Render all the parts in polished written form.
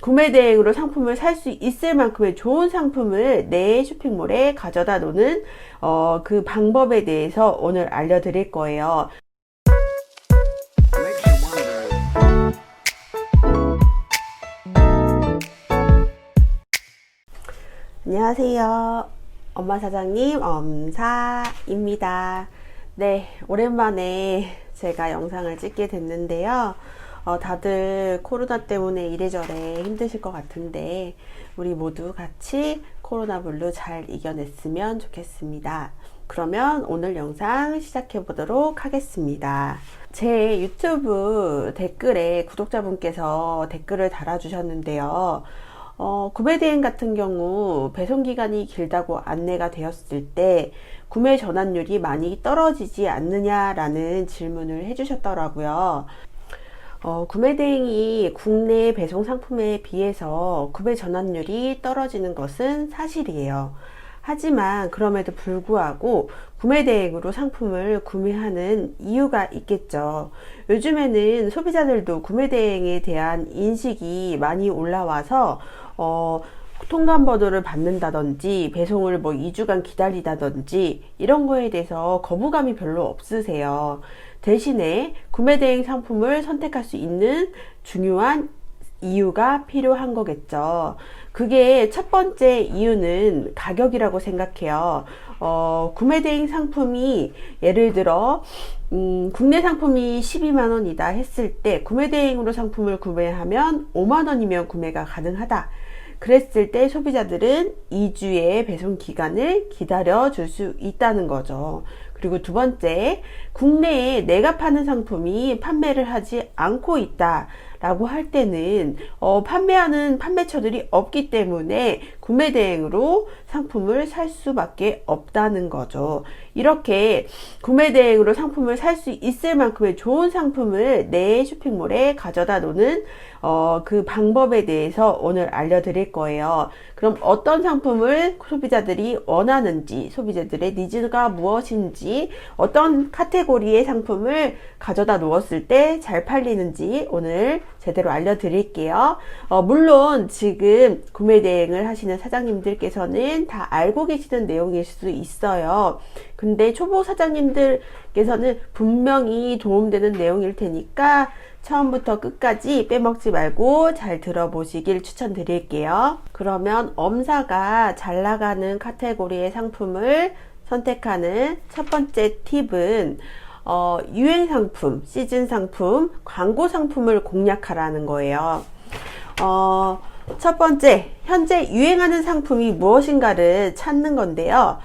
구매 대행으로 상품을 살 수 있을 만큼의 좋은 상품을 내 쇼핑몰에 가져다 놓는 그 방법에 대해서 오늘 알려드릴 거예요. 안녕하세요. 엄마 사장님 엄사입니다. 네, 오랜만에 제가 영상을 찍게 됐는데요. 다들 코로나 때문에 이래저래 힘드실 것 같은데 우리 모두 같이 코로나 블루 잘 이겨냈으면 좋겠습니다. 그러면 오늘 영상 시작해 보도록 하겠습니다. 제 유튜브 댓글에 구독자분께서 댓글을 달아주셨는데요. 구매 대행 같은 경우 배송기간이 길다고 안내가 되었을 때 구매 전환율이 많이 떨어지지 않느냐라는 질문을 해주셨더라고요. 구매 대행이 국내 배송 상품에 비해서 구매 전환율이 떨어지는 것은 사실이에요. 하지만 그럼에도 불구하고 구매 대행으로 상품을 구매하는 이유가 있겠죠. 요즘에는 소비자들도 구매 대행에 대한 인식이 많이 올라와서 통관번호를 받는다든지 배송을 2주간 기다리다든지 이런 거에 대해서 거부감이 별로 없으세요. 대신에 구매 대행 상품을 선택할 수 있는 중요한 이유가 필요한 거겠죠. 그게 첫 번째 이유는 가격이라고 생각해요. 구매 대행 상품이 예를 들어 국내 상품이 12만원이다 했을 때 구매 대행으로 상품을 구매하면 5만원이면 구매가 가능하다. 그랬을 때 소비자들은 2주의 배송 기간을 기다려 줄 수 있다는 거죠. 그리고 두 번째, 국내에 내가 파는 상품이 판매를 하지 않고 있다 라고 할 때는 판매하는 판매처들이 없기 때문에 구매 대행으로 상품을 살 수밖에 없다는 거죠. 이렇게 구매 대행으로 상품을 살 수 있을 만큼의 좋은 상품을 내 쇼핑몰에 가져다 놓는 그 방법에 대해서 오늘 알려드릴 거예요. 그럼 어떤 상품을 소비자들이 원하는지, 소비자들의 니즈가 무엇인지, 어떤 카테고리의 상품을 가져다 놓았을 때 잘 팔리는지 오늘 제대로 알려드릴게요. 물론 지금 구매 대행을 하시는 사장님들께서는 다 알고 계시는 내용일 수 있어요. 근데 초보 사장님들께서는 분명히 도움되는 내용일 테니까 처음부터 끝까지 빼먹지 말고 잘 들어보시길 추천드릴게요. 그러면 엄사가 잘 나가는 카테고리의 상품을 선택하는 첫 번째 팁은 유행 상품, 시즌 상품, 광고 상품을 공략하라는 거예요. 첫 번째, 현재 유행하는 상품이 무엇인가를 찾는 건데요.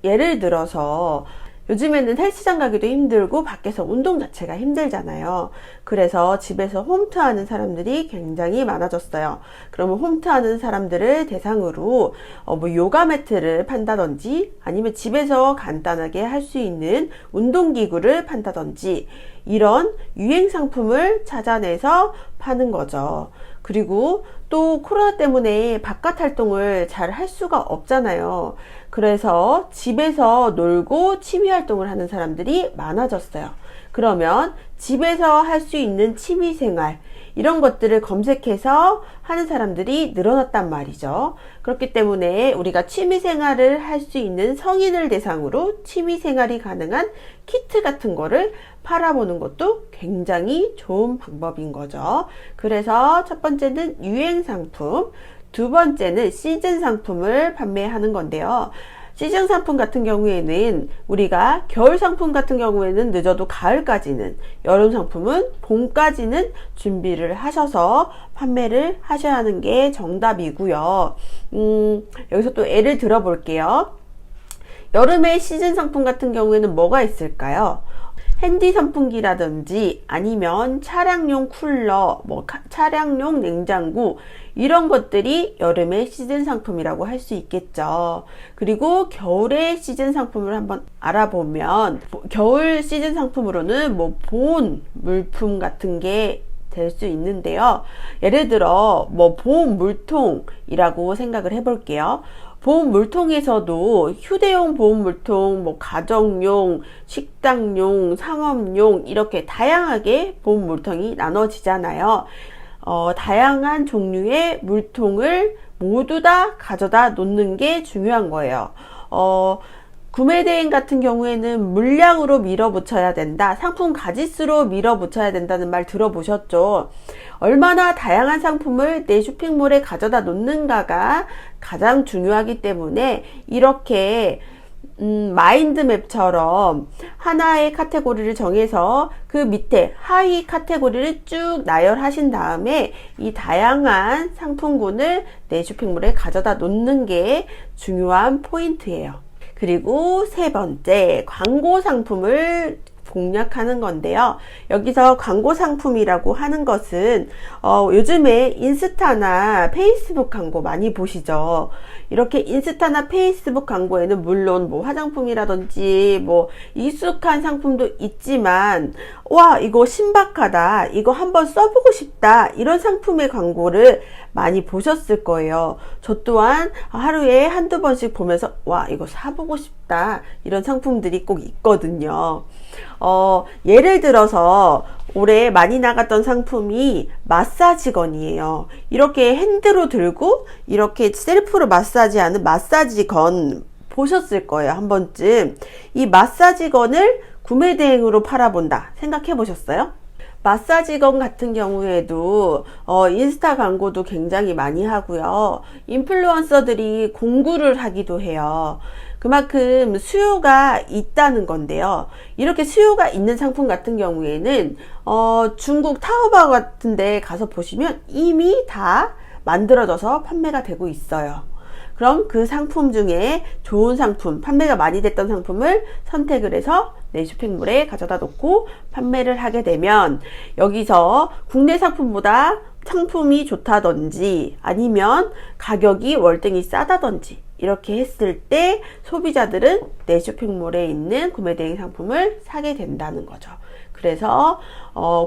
예를 들어서 요즘에는 헬스장 가기도 힘들고 밖에서 운동 자체가 힘들잖아요. 그래서 집에서 홈트 하는 사람들이 굉장히 많아졌어요. 그러면 홈트 하는 사람들을 대상으로 요가 매트를 판다든지 아니면 집에서 간단하게 할 수 있는 운동기구를 판다든지 이런 유행 상품을 찾아내서 파는 거죠. 그리고 또 코로나 때문에 바깥 활동을 잘 할 수가 없잖아요. 그래서 집에서 놀고 취미 활동을 하는 사람들이 많아졌어요. 그러면 집에서 할 수 있는 취미 생활, 이런 것들을 검색해서 하는 사람들이 늘어났단 말이죠. 그렇기 때문에 우리가 취미 생활을 할 수 있는 성인을 대상으로 취미 생활이 가능한 키트 같은 거를 팔아보는 것도 굉장히 좋은 방법인 거죠. 그래서 첫 번째는 유행 상품, 두 번째는 시즌 상품을 판매하는 건데요. 시즌 상품 같은 경우에는 우리가 겨울 상품 같은 경우에는 늦어도 가을까지는, 여름 상품은 봄까지는 준비를 하셔서 판매를 하셔야 하는 게 정답이고요. 여기서 또 예를 들어 볼게요. 여름의 시즌 상품 같은 경우에는 뭐가 있을까요? 핸디 선풍기라든지 아니면 차량용 쿨러, 차량용 냉장고, 이런 것들이 여름의 시즌 상품이라고 할 수 있겠죠. 그리고 겨울의 시즌 상품을 한번 알아보면 겨울 시즌 상품으로는 보온 물품 같은 게 될 수 있는데요. 예를 들어 보온 물통이라고 생각을 해볼게요. 보온 물통에서도 휴대용 보온 물통, 가정용, 식당용, 상업용 이렇게 다양하게 보온 물통이 나눠지잖아요. 다양한 종류의 물통을 모두 다 가져다 놓는 게 중요한 거예요. 구매 대행 같은 경우에는 물량으로 밀어붙여야 된다, 상품 가짓수로 밀어붙여야 된다는 말 들어보셨죠? 얼마나 다양한 상품을 내 쇼핑몰에 가져다 놓는가가 가장 중요하기 때문에 이렇게 마인드맵처럼 하나의 카테고리를 정해서 그 밑에 하위 카테고리를 쭉 나열하신 다음에 이 다양한 상품군을 내 쇼핑몰에 가져다 놓는 게 중요한 포인트예요. 그리고 세 번째, 광고 상품을 공략하는 건데요. 여기서 광고 상품이라고 하는 것은 요즘에 인스타나 페이스북 광고 많이 보시죠. 이렇게 인스타나 페이스북 광고에는 물론 뭐 화장품이라든지 뭐 익숙한 상품도 있지만, 와, 이거 신박하다, 이거 한번 써보고 싶다, 이런 상품의 광고를 많이 보셨을 거예요. 저 또한 하루에 한두 번씩 보면서 와, 이거 사보고 싶다, 이런 상품들이 꼭 있거든요. 예를 들어서 올해 많이 나갔던 상품이 마사지건이에요. 이렇게 핸드로 들고 이렇게 셀프로 마사지하는 마사지건 보셨을 거예요, 한 번쯤. 이 마사지건을 구매 대행으로 팔아본다 생각해 보셨어요? 마사지건 같은 경우에도 인스타 광고도 굉장히 많이 하고요. 인플루언서들이 공구를 하기도 해요. 그만큼 수요가 있다는 건데요. 이렇게 수요가 있는 상품 같은 경우에는 중국 타오바오 같은 데 가서 보시면 이미 다 만들어져서 판매가 되고 있어요. 그럼 그 상품 중에 좋은 상품, 판매가 많이 됐던 상품을 선택을 해서 내 쇼핑몰에 가져다 놓고 판매를 하게 되면, 여기서 국내 상품보다 상품이 좋다든지 아니면 가격이 월등히 싸다든지 이렇게 했을 때 소비자들은 내 쇼핑몰에 있는 구매 대행 상품을 사게 된다는 거죠. 그래서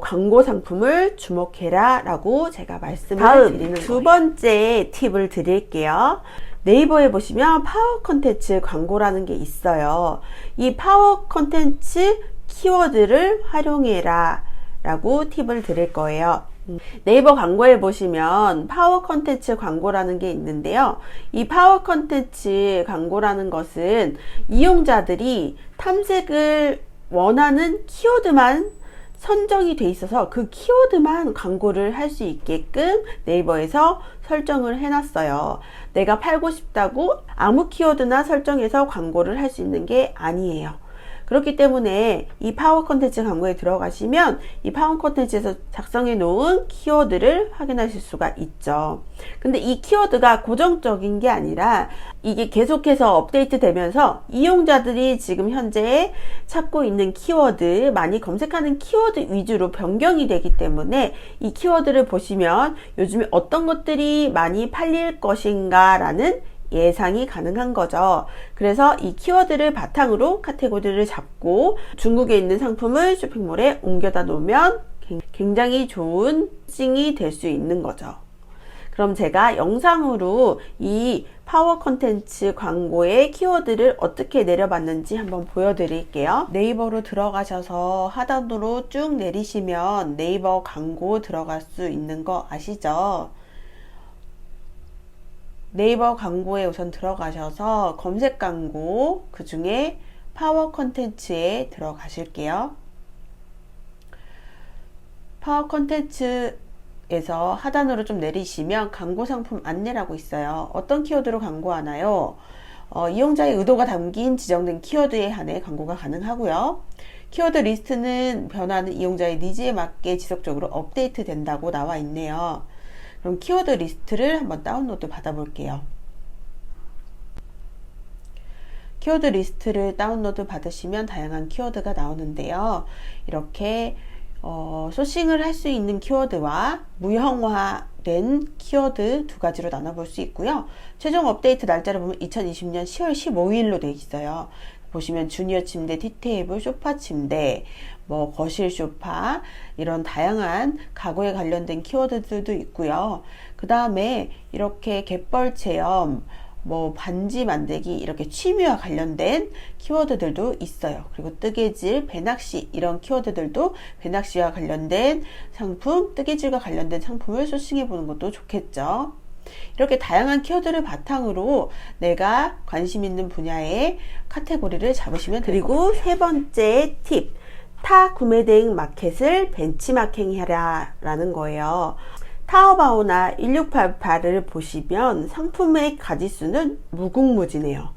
광고 상품을 주목해라 라고 제가 말씀을 드리는 거예요. 두 번째 팁을 드릴게요. 네이버에 보시면 파워 컨텐츠 광고라는 게 있어요. 이 파워 컨텐츠 키워드를 활용해라 라고 팁을 드릴 거예요. 네이버 광고에 보시면 파워 컨텐츠 광고라는 게 있는데요. 이 파워 컨텐츠 광고라는 것은 이용자들이 탐색을 원하는 키워드만 선정이 돼 있어서 그 키워드만 광고를 할 수 있게끔 네이버에서 설정을 해놨어요. 내가 팔고 싶다고 아무 키워드나 설정해서 광고를 할 수 있는 게 아니에요. 그렇기 때문에 이 파워 컨텐츠 광고에 들어가시면 이 파워 컨텐츠에서 작성해 놓은 키워드를 확인하실 수가 있죠. 근데 이 키워드가 고정적인 게 아니라 이게 계속해서 업데이트 되면서 이용자들이 지금 현재 찾고 있는 키워드, 많이 검색하는 키워드 위주로 변경이 되기 때문에 이 키워드를 보시면 요즘에 어떤 것들이 많이 팔릴 것인가 라는 예상이 가능한 거죠. 그래서 이 키워드를 바탕으로 카테고리를 잡고 중국에 있는 상품을 쇼핑몰에 옮겨다 놓으면 굉장히 좋은 싱이 될 수 있는 거죠. 그럼 제가 영상으로 이 파워 컨텐츠 광고의 키워드를 어떻게 내려봤는지 한번 보여드릴게요. 네이버로 들어가셔서 하단으로 쭉 내리시면 네이버 광고 들어갈 수 있는 거 아시죠? 네이버 광고에 우선 들어가셔서 검색 광고, 그 중에 파워 컨텐츠에 들어가실게요. 파워 컨텐츠에서 하단으로 좀 내리시면 광고 상품 안내라고 있어요. 어떤 키워드로 광고하나요? 이용자의 의도가 담긴 지정된 키워드에 한해 광고가 가능하고요. 키워드 리스트는 변하는 이용자의 니즈에 맞게 지속적으로 업데이트 된다고 나와 있네요. 그럼 키워드 리스트를 한번 다운로드 받아 볼게요. 키워드 리스트를 다운로드 받으시면 다양한 키워드가 나오는데요. 이렇게 소싱을 할 수 있는 키워드와 무형화된 키워드 두 가지로 나눠볼 수 있고요. 최종 업데이트 날짜를 보면 2020년 10월 15일로 되어 있어요. 보시면 주니어 침대, 티테이블, 소파 침대, 뭐 거실 소파, 이런 다양한 가구에 관련된 키워드들도 있고요. 그 다음에 이렇게 갯벌 체험, 뭐 반지 만들기 이렇게 취미와 관련된 키워드들도 있어요. 그리고 뜨개질, 배낚시 이런 키워드들도 배낚시와 관련된 상품, 뜨개질과 관련된 상품을 소싱해 보는 것도 좋겠죠. 이렇게 다양한 키워드를 바탕으로 내가 관심 있는 분야의 카테고리를 잡으시면 되고, 그리고 세 번째 팁, 타 구매 대행 마켓을 벤치마킹해라 라는 거예요. 타오바오나 1688을 보시면 상품의 가짓수는 무궁무진해요.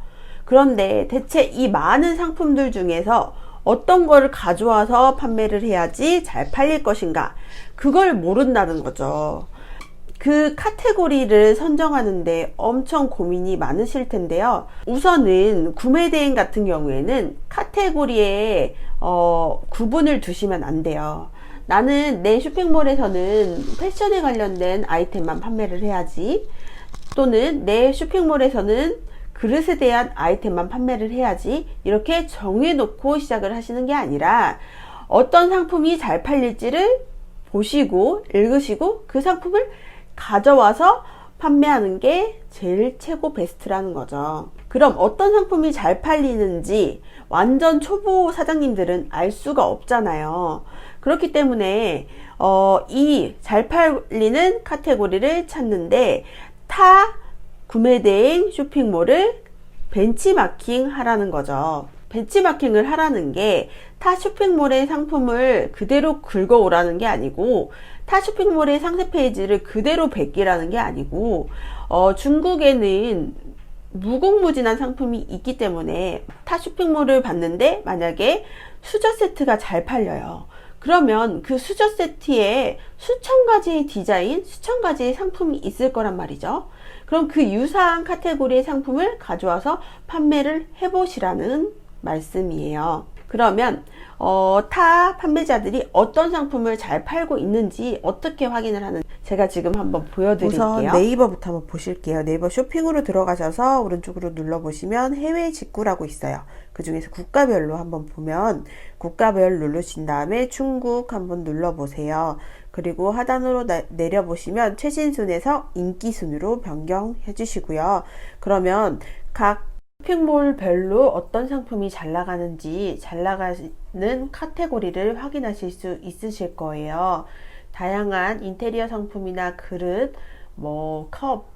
그런데 대체 이 많은 상품들 중에서 어떤 거를 가져와서 판매를 해야지 잘 팔릴 것인가, 그걸 모른다는 거죠. 그 카테고리를 선정하는데 엄청 고민이 많으실 텐데요. 우선은 구매 대행 같은 경우에는 카테고리에 구분을 두시면 안 돼요. 나는 내 쇼핑몰에서는 패션에 관련된 아이템만 판매를 해야지, 또는 내 쇼핑몰에서는 그릇에 대한 아이템만 판매를 해야지, 이렇게 정해놓고 시작을 하시는 게 아니라 어떤 상품이 잘 팔릴지를 보시고 읽으시고 그 상품을 가져와서 판매하는 게 제일 최고 베스트라는 거죠. 그럼 어떤 상품이 잘 팔리는지 완전 초보 사장님들은 알 수가 없잖아요. 그렇기 때문에 이 잘 팔리는 카테고리를 찾는데 타 구매 대행 쇼핑몰을 벤치마킹 하라는 거죠. 벤치마킹을 하라는 게 타 쇼핑몰의 상품을 그대로 긁어오라는 게 아니고, 타 쇼핑몰의 상세 페이지를 그대로 베끼라는 게 아니고, 중국에는 무궁무진한 상품이 있기 때문에 타 쇼핑몰을 봤는데 만약에 수저 세트가 잘 팔려요. 그러면 그 수저 세트에 수천 가지의 디자인, 수천 가지의 상품이 있을 거란 말이죠. 그럼 그 유사한 카테고리의 상품을 가져와서 판매를 해보시라는 말씀이에요. 그러면 타 판매자들이 어떤 상품을 잘 팔고 있는지 어떻게 확인을 하는지 제가 지금 한번 보여드릴게요. 우선 네이버부터 한번 보실게요. 네이버 쇼핑으로 들어가셔서 오른쪽으로 눌러보시면 해외 직구라고 있어요. 그 중에서 국가별로 한번 보면 국가별 누르신 다음에 중국 한번 눌러보세요. 그리고 하단으로 내려보시면 최신 순에서 인기 순으로 변경해 주시고요. 그러면 각 쇼핑몰별로 어떤 상품이 잘 나가는지, 잘 나가는 카테고리를 확인하실 수 있으실 거예요. 다양한 인테리어 상품이나 그릇, 컵,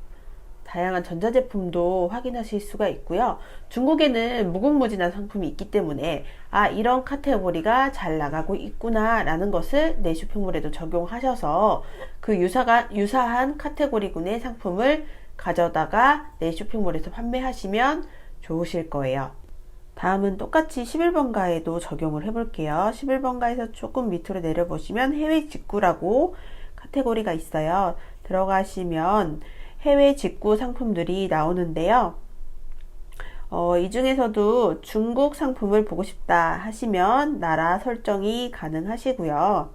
다양한 전자제품도 확인하실 수가 있고요. 중국에는 무궁무진한 상품이 있기 때문에 이런 카테고리가 잘 나가고 있구나 라는 것을 내 쇼핑몰에도 적용하셔서 그 유사한 카테고리군의 상품을 가져다가 내 쇼핑몰에서 판매하시면 좋으실 거예요. 다음은 똑같이 11번가에도 적용을 해볼게요. 11번가에서 조금 밑으로 내려보시면 해외 직구라고 카테고리가 있어요. 들어가시면 해외 직구 상품들이 나오는데요. 이 중에서도 중국 상품을 보고 싶다 하시면 나라 설정이 가능하시고요.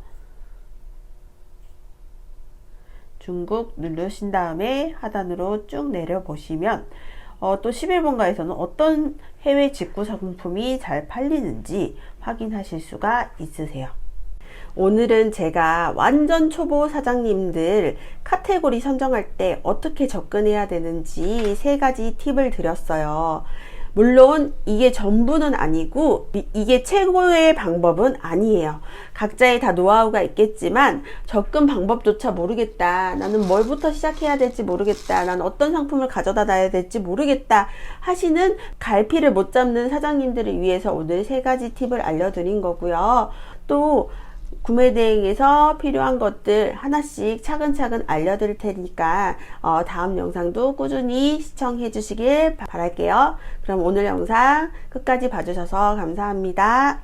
중국 누르신 다음에 하단으로 쭉 내려보시면 또 11번가에서는 어떤 해외 직구 상품이 잘 팔리는지 확인하실 수가 있으세요. 오늘은 제가 완전 초보 사장님들 카테고리 선정할 때 어떻게 접근해야 되는지 3가지 팁을 드렸어요. 물론 이게 전부는 아니고 이게 최고의 방법은 아니에요. 각자의 다 노하우가 있겠지만 접근 방법조차 모르겠다, 나는 뭘부터 시작해야 될지 모르겠다, 난 어떤 상품을 가져다 놔야 될지 모르겠다 하시는 갈피를 못 잡는 사장님들을 위해서 오늘 3가지 팁을 알려드린 거고요. 또 구매 대행에서 필요한 것들 하나씩 차근차근 알려드릴 테니까 다음 영상도 꾸준히 시청해 주시길 바랄게요. 그럼 오늘 영상 끝까지 봐주셔서 감사합니다.